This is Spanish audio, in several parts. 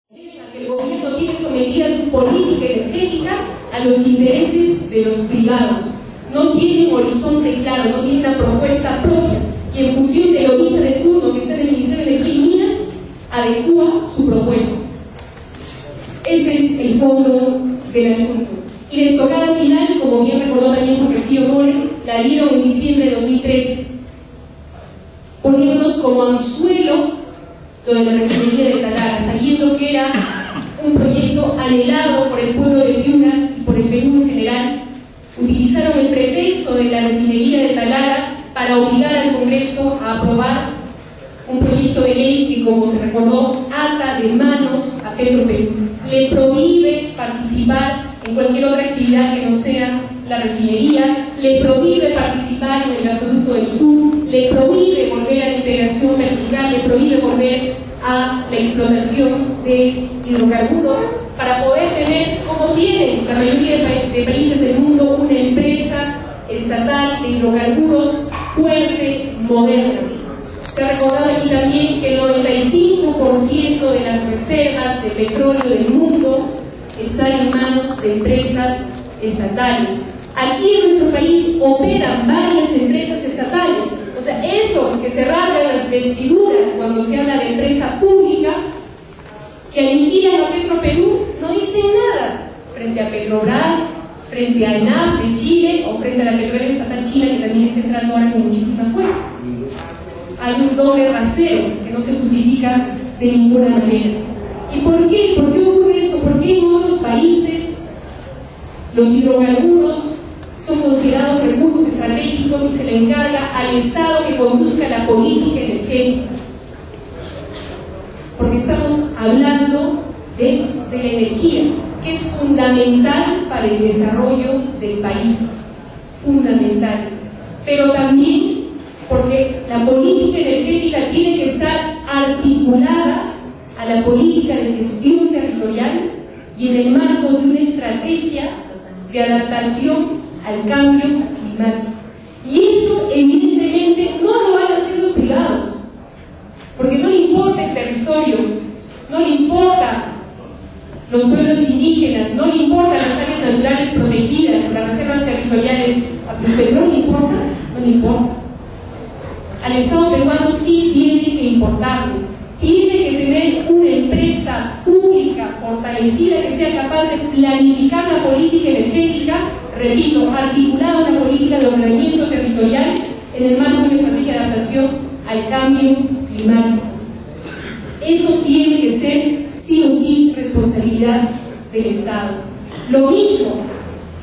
El gobierno tiene sometida su política energética a los intereses de los privados. No tiene un horizonte claro, no tiene una propuesta propia y en función del lobista de turno que está en el Ministerio de Energía y Minas, adecua su propuesta. Ese es el fondo del asunto. Y la estocada final, como bien recordó también Juan Castillo More, la dieron en diciembre de 2013, poniéndonos como anzuelo lo de la refinería de Talara, sabiendo que era un proyecto anhelado por el pueblo de Piura y por el Perú en general. Utilizaron el pretexto de la refinería de Talara para obligar al Congreso a aprobar un proyecto de ley que, como se recordó, ata de manos a Petroperú. Le prohíbe participar en cualquier otra actividad que no sea la refinería, le prohíbe participar en el gasoducto del sur, le prohíbe volver a la integración vertical, le prohíbe volver a la explotación de hidrocarburos para poder tener, como tienen la mayoría de países del mundo, una empresa estatal de hidrocarburos fuerte, moderna. Se ha recordado aquí también que el 95% de las reservas de petróleo del mundo están en manos de empresas estatales. Aquí en nuestro país operan varias empresas estatales. O sea, esos que se rasgan las vestiduras cuando se habla de empresa pública, que aniquilan a Petroperú, no dicen nada frente a Petrobras, frente a ENAP de Chile o frente a la petrolera estatal china, que también está entrando ahora con muchísima fuerza. Hay un doble rasero que no se justifica de ninguna manera. ¿Y por qué? ¿Por qué ocurre esto? ¿Por qué en otros países los hidrocarburos son considerados recursos estratégicos y se le encarga al Estado que conduzca la política energética? Porque estamos hablando de eso, de la energía, que es fundamental para el desarrollo del país, fundamental. Pero también porque la política energética tiene que estar articulada a la política de gestión territorial y en el marco de una estrategia de adaptación al cambio climático. Y eso evidentemente no lo van a hacer los privados, porque no le importa el territorio, no le importa los pueblos indígenas, no le importan las áreas naturales protegidas, las reservas territoriales, a usted no le importa, no le importa. Al Estado peruano sí tiene que importarle, tiene que tener una empresa pública fortalecida que sea capaz de planificar la política energética, repito, articulada una política de ordenamiento territorial en el marco de una estrategia de adaptación al cambio climático. Eso tiene que ser sí o sí responsabilidad del Estado. Lo mismo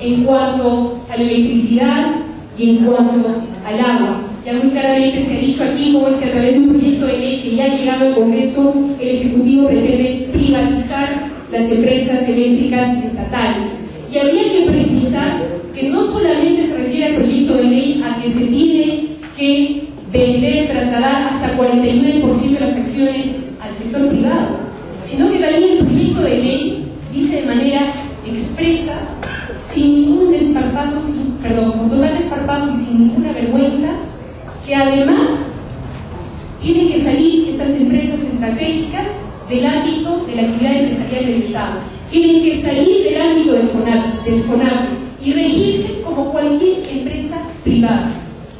en cuanto a la electricidad y en cuanto al agua. Ya muy claramente se ha dicho aquí cómo es que a través de un proyecto de ley que ya ha llegado al Congreso, el Ejecutivo pretende privatizar las empresas eléctricas estatales. Y habría que precisar que no solamente se refiere al proyecto de ley a que se tiene que vender, trasladar hasta 49% de las acciones al sector privado, sino que también el proyecto de ley dice de manera expresa, sin ningún desparpajo, con total desparpajo y sin ninguna vergüenza, que además tienen que salir estas empresas estratégicas del ámbito de la actividad empresarial del Estado, tienen que salir del ámbito del FONAP y regirse como cualquier empresa privada.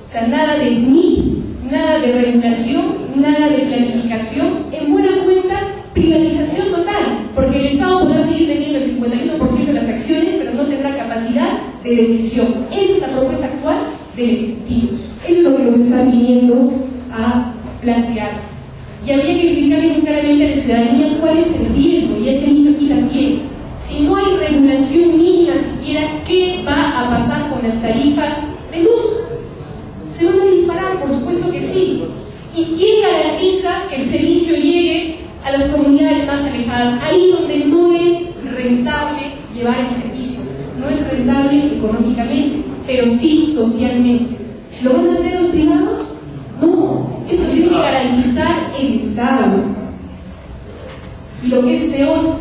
O sea, nada de SNIP, nada de regulación, nada de planificación, en buena cuenta, privatización total, porque el Estado podrá seguir teniendo el 51% de las acciones, pero no tendrá capacidad de decisión. Esa es la propuesta actual del Ejecutivo. Eso es lo que nos están viniendo a plantear. Y habría que explicarle muy claramente a la ciudadanía cuál es el riesgo, y ese dicho aquí también. Si no hay regulación mínima siquiera, ¿qué va a pasar con las tarifas de luz? ¿Se van a disparar? Por supuesto que sí. ¿Y quién garantiza que el servicio llegue a las comunidades más alejadas? Ahí donde no es rentable llevar el servicio. No es rentable económicamente, pero sí socialmente. ¿Lo van a hacer los privados? No. Eso tiene que garantizar el Estado. Y lo que es peor,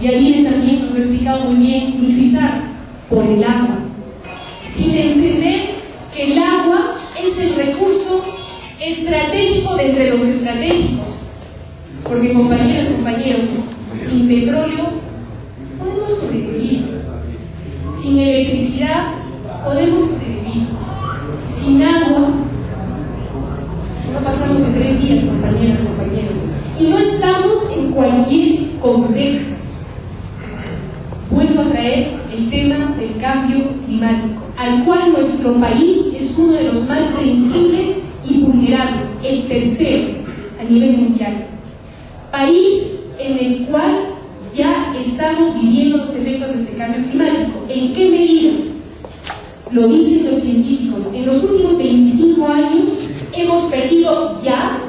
ya viene también, lo ha explicado muy bien Lucho Izar, por el agua. Sin entender que el agua es el recurso estratégico de entre los estratégicos. Porque, compañeras, compañeros, sin petróleo podemos sobrevivir, sin electricidad podemos sobrevivir, sin agua no pasamos de 3 días, compañeras, compañeros, y no estamos en cualquier contexto. Vuelvo a traer el tema del cambio climático, al cual nuestro país es uno de los más sensibles y vulnerables, el tercero a nivel mundial. País en el cual ya estamos viviendo los efectos de este cambio climático. ¿En qué medida? Lo dicen los científicos. En los últimos 25 años hemos perdido ya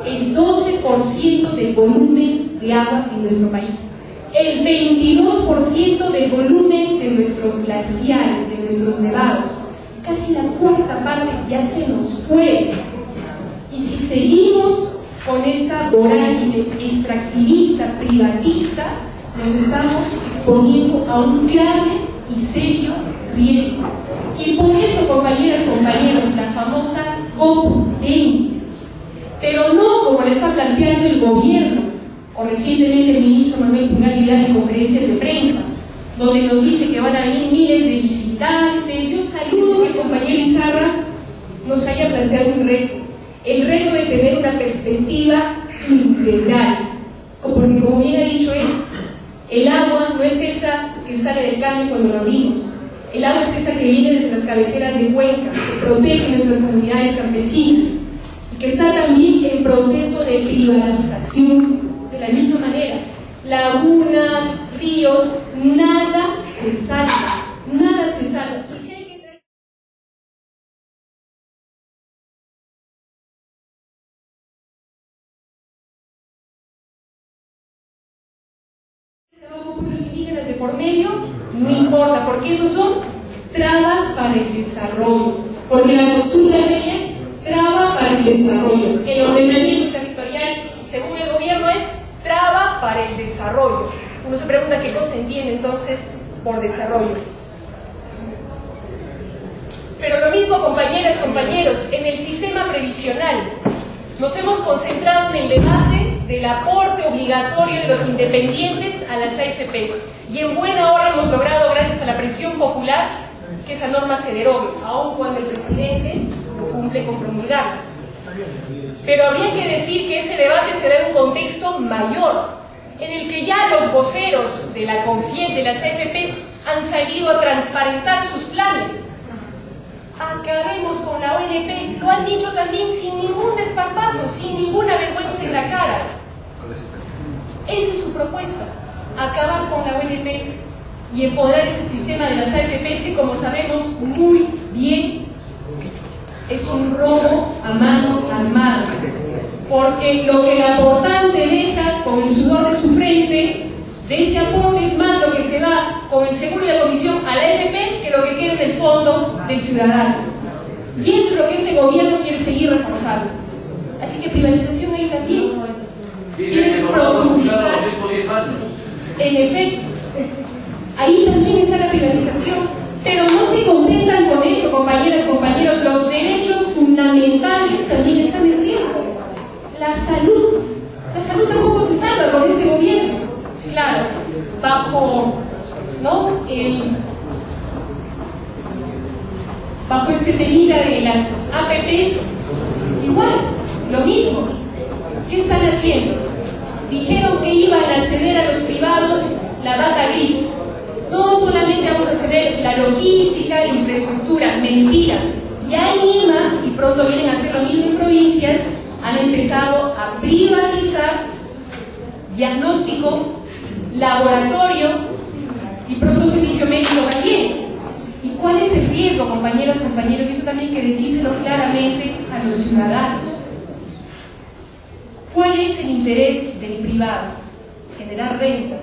el 12% del volumen de agua en nuestro país. El 22% del volumen de nuestros glaciares, de nuestros nevados. Casi la 1/4 parte ya se nos fue. Y si seguimos con esta vorágine extractivista, privatista, nos estamos exponiendo a un grave y serio riesgo. Y por eso, compañeras, compañeros, la famosa COP20, pero no como le está planteando el gobierno, o recientemente el ministro Manuel Pulgar Vidal en conferencias de prensa, donde nos dice que van a venir miles de visitantes. Yo saludo que el compañero Izarra nos haya planteado un reto, el reto de tener una perspectiva integral, porque como bien ha dicho él, el agua no es esa que sale del caño cuando lo abrimos, el agua es esa que viene desde las cabeceras de cuenca, que protege nuestras comunidades campesinas y que está también en proceso de privatización. De la misma manera, lagunas, ríos, nada se salva, nada se salva. Y si hay que traer... pueblos indígenas de por medio, no importa, porque esos son trabas para el desarrollo, porque la consulta de leyes traba para el desarrollo, el ordenamiento territorial, según el gobierno, es traba para el desarrollo. Uno se pregunta qué cosa entiende entonces por desarrollo. Pero lo mismo, compañeras, compañeros, en el sistema previsional nos hemos concentrado en el debate del aporte obligatorio de los independientes a las AFPs, y en buena hora hemos logrado, gracias a la presión popular, que esa norma se derogue, aun cuando el presidente cumple con promulgarla. Pero habría que decir que ese debate se da en un contexto mayor, en el que ya los voceros de la CONFIEP, de las AFPs, han salido a transparentar sus planes. Acabemos con la ONP, lo han dicho también sin ningún desparpajo, sin ninguna vergüenza en la cara. Esa es su propuesta, acabar con la ONP y empoderar ese sistema de las AFPs que, como sabemos muy bien, es un robo a mano armada, porque lo que el aportante deja con el sudor de su frente, de ese aporte es más lo que se va con el seguro y la comisión a la AFP que lo que queda en el fondo del ciudadano. Y eso es lo que este gobierno quiere seguir reforzando. Así que privatización ahí también. Quieren profundizar. En efecto, ahí también está la privatización. Pero no se contentan con eso, compañeras, compañeros. Los derechos fundamentales también están en riesgo. La salud tampoco se salva con este gobierno. Claro, bajo, ¿no?, bajo este temita de las APPs, igual, lo mismo. ¿Qué están haciendo? Dijeron que iban a ceder a los privados la data gris. No solamente vamos a ceder la logística, la infraestructura, mentira. Ya en Lima, y pronto vienen a hacer lo mismo en provincias, han empezado a privatizar diagnóstico, laboratorio y pronto servicio médico también. ¿Y cuál es el riesgo, compañeras, compañeros? Y eso también hay que decírselo claramente a los ciudadanos. ¿Cuál es el interés del privado? Generar renta.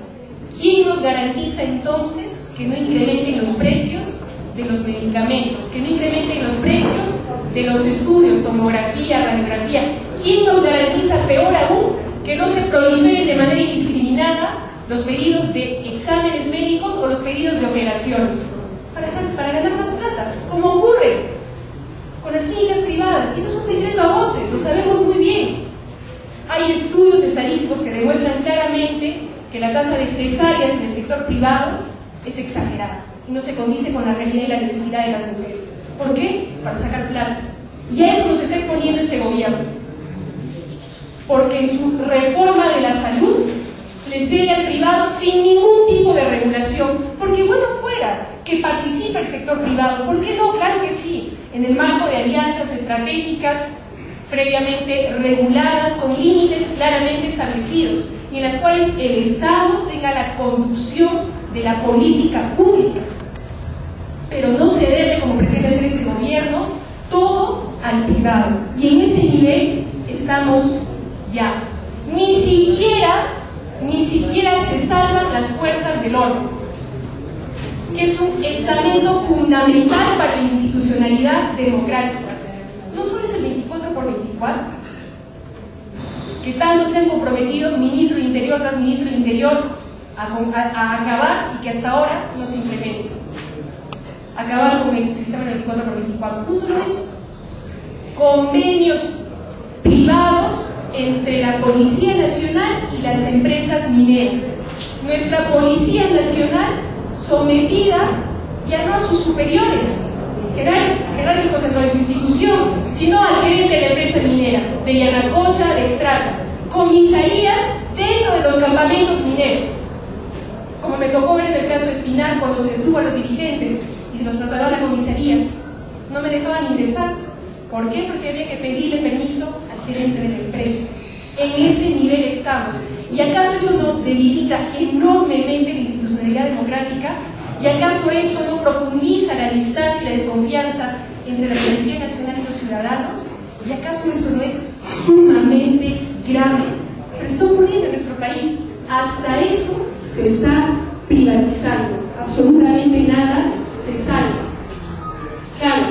¿Quién nos garantiza entonces que no incrementen los precios de los medicamentos, que no incrementen los precios de los estudios, tomografía, radiografía? ¿Quién nos garantiza, peor aún, que no se proliferen de manera indiscriminada los pedidos de exámenes médicos o los pedidos de operaciones para ganar más plata, como ocurre con las clínicas privadas? Y eso es un secreto a voces, lo sabemos muy bien. Hay estudios estadísticos que demuestran claramente que la tasa de cesáreas en el sector privado es exagerada y no se condice con la realidad y la necesidad de las mujeres. ¿Por qué? Para sacar plata. Y a eso nos está exponiendo este gobierno. Porque en su reforma de la salud le cede al privado sin ningún tipo de regulación. Porque bueno fuera que participe el sector privado. ¿Por qué no? Claro que sí. En el marco de alianzas estratégicas previamente reguladas, con límites claramente establecidos, y en las cuales el Estado tenga la conducción de la política pública, pero no cederle, como pretende hacer este gobierno, todo al privado. Y en ese nivel estamos ya. Ni siquiera se salvan las fuerzas del orden, que es un estamento fundamental para la institucionalidad democrática. No solo es el 24 por 24, que tanto se han comprometido ministro de Interior tras ministro de Interior a acabar y que hasta ahora no se implementa. Acabar con el sistema 24 por 24. No solo eso, convenios privados entre la Policía Nacional y las empresas mineras. Nuestra Policía Nacional sometida ya no a sus superiores jerárquicos dentro de su institución, sino al gerente de la empresa minera, de Yanacocha, de Extracta, comisarías dentro de los campamentos mineros, como me tocó ver en el caso de Espinar, cuando se detuvo a los dirigentes y se los trasladó a la comisaría. No me dejaban ingresar. ¿Por qué? Porque había que pedirle permiso al gerente de la empresa. En ese nivel estamos. ¿Y acaso eso no debilita enormemente la institucionalidad democrática? ¿Y acaso eso no profundiza la distancia y la desconfianza entre la Policía Nacional y los ciudadanos? ¿Y acaso eso no es sumamente grave? Pero está ocurriendo en nuestro país. Hasta eso se está privatizando. Absolutamente nada se salva. Claro,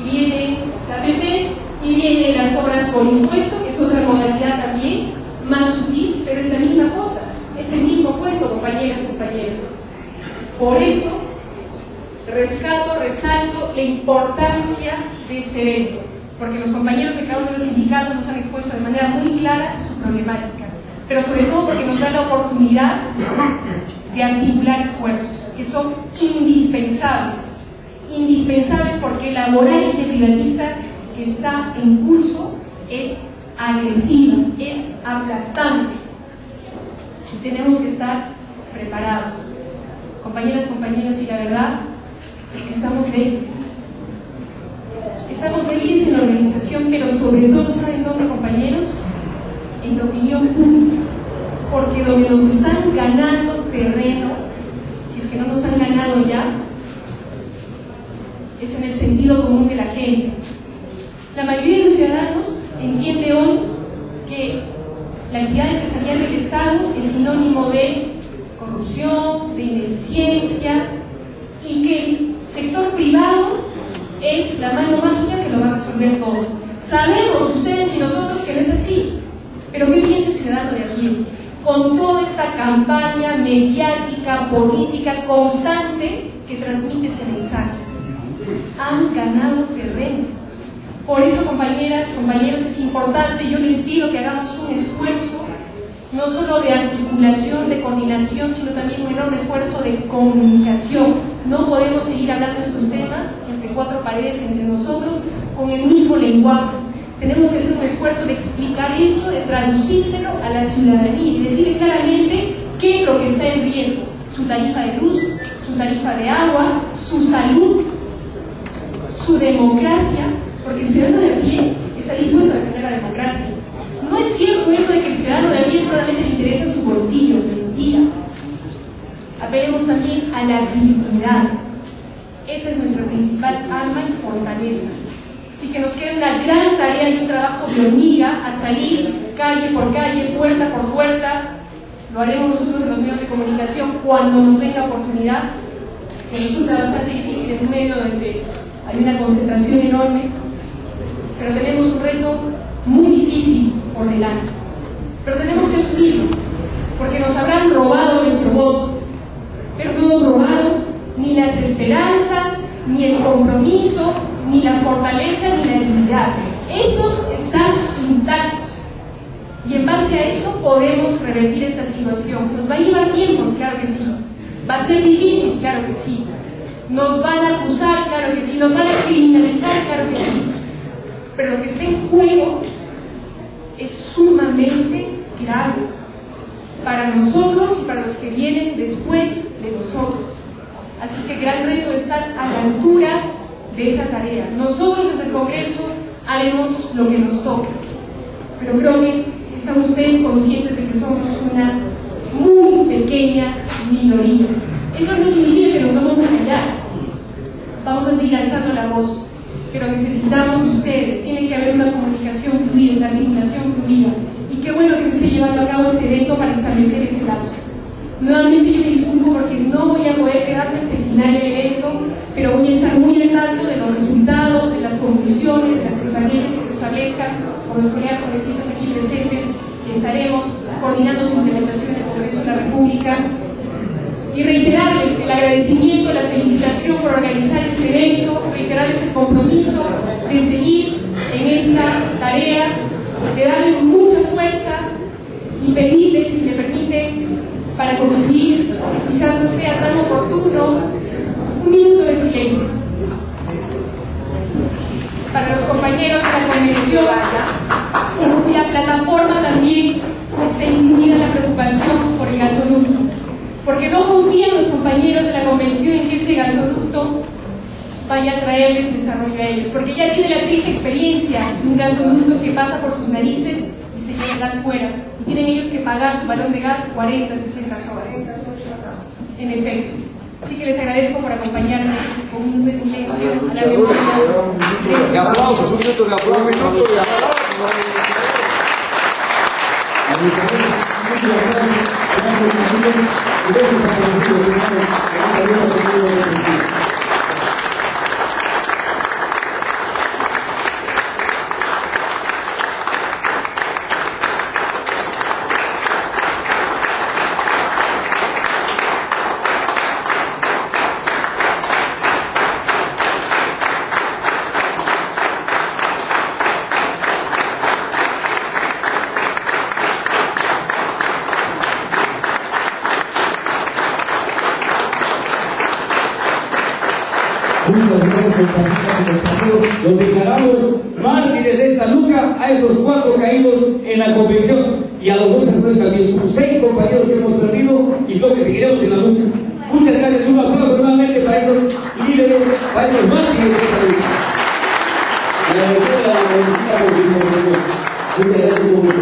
y vienen las APPs y vienen las obras por impuesto, que es otra modalidad también, más sutil, pero es la misma cosa. Es el mismo cuento, compañeras y compañeros. Por eso, resalto la importancia de este evento, porque los compañeros de cada uno de los sindicatos nos han expuesto de manera muy clara su problemática, pero sobre todo porque nos da la oportunidad de articular esfuerzos que son indispensables porque la vorágine privatista que está en curso es agresiva, es aplastante y tenemos que estar preparados. Compañeras, compañeros, y la verdad es que estamos débiles. Estamos débiles en la organización, pero sobre todo, ¿saben dónde, compañeros? En la opinión pública. Porque donde nos están ganando terreno, si es que no nos han ganado ya, es en el sentido común de la gente. La mayoría de los ciudadanos entiende hoy que la entidad empresarial del Estado es sinónimo de corrupción, de ineficiencia, y que el sector privado es la mano mágica que lo va a resolver todo. Sabemos ustedes y nosotros que no es así, pero ¿qué piensa el ciudadano de aquí? Con toda esta campaña mediática, política constante que transmite ese mensaje, han ganado terreno. Por eso, compañeras, compañeros, es importante, yo les pido que hagamos un esfuerzo no solo de articulación, de coordinación, sino también un enorme esfuerzo de comunicación. No podemos seguir hablando de estos temas entre cuatro paredes, entre nosotros, con el mismo lenguaje. Tenemos que hacer un esfuerzo de explicar esto, de traducírselo a la ciudadanía y decirle claramente qué es lo que está en riesgo: su tarifa de luz, su tarifa de agua, su salud, su democracia, porque el ciudadano de a pie está dispuesto a defender la democracia. No es cierto eso de que el ciudadano de a pie solamente le interesa su bolsillo, mentira. Apelemos también a la dignidad. Esa es nuestra principal arma y fortaleza. Así que nos queda una gran tarea y un trabajo de hormiga a salir calle por calle, puerta por puerta. Lo haremos nosotros en los medios de comunicación cuando nos den la oportunidad, que resulta bastante difícil en un medio donde hay una concentración enorme, pero tenemos un reto muy difícil por delante. Pero tenemos que asumirlo, porque nos habrán robado nuestro voto, pero no nos robaron ni las esperanzas, ni el compromiso, ni la fortaleza, ni la dignidad. Esos están intactos. Y en base a eso podemos revertir esta situación. ¿Nos va a llevar tiempo? Claro que sí. ¿Va a ser difícil? Claro que sí. ¿Nos van a acusar? Claro que sí. ¿Nos van a criminalizar? Claro que sí. Pero lo que está en juego es sumamente grave para nosotros y para los que vienen después de nosotros. Así que el gran reto es estar a la altura de esa tarea. Nosotros desde el Congreso haremos lo que nos toque, pero creo que están ustedes conscientes de que somos una muy pequeña minoría. Eso no significa que nos vamos a callar, vamos a seguir alzando la voz, pero necesitamos de ustedes. Tiene que haber una comunicación fluida, una articulación fluida, y qué bueno que se esté llevando a cabo este evento para establecer ese lazo. Nuevamente yo me disculpo porque no voy a poder quedarme hasta el final del evento, pero voy a estar muy al tanto de los resultados, de las conclusiones, de las estrategias que se establezcan con los colegas congresistas aquí presentes, y estaremos coordinando su implementación en el Congreso de la República. Y reiterarles el agradecimiento, la felicitación por organizar este evento, reiterarles el compromiso de seguir en esta tarea, de darles mucha fuerza y pedirles, si me permiten, para concluir, quizás no sea tan oportuno, un minuto de silencio para los compañeros de la convención, en cuya plataforma también está incluida la preocupación por el gasoducto, porque no confían los compañeros de la convención en que ese gasoducto vaya a traerles desarrollo a ellos, porque ya tienen la triste experiencia de un gasoducto que pasa por sus narices y se lleva el gas fuera, y tienen ellos que pagar su balón de gas 40, 60 horas. En efecto. Así que les agradezco por acompañarme con un minuto de silencio a la memoria de aplausos, un minuto de aplausos. Muchas gracias, compañeras y compañeros. Los declaramos mártires de esta lucha a esos 4 caídos en la convención y a los 2 actores también. Son 6 compañeros que hemos perdido y creo que seguiremos en la lucha. Muchas gracias. Un aplauso nuevamente para estos líderes, para estos mártires de esta lucha. Agradecer a la universidad por su intervención. Muchas gracias.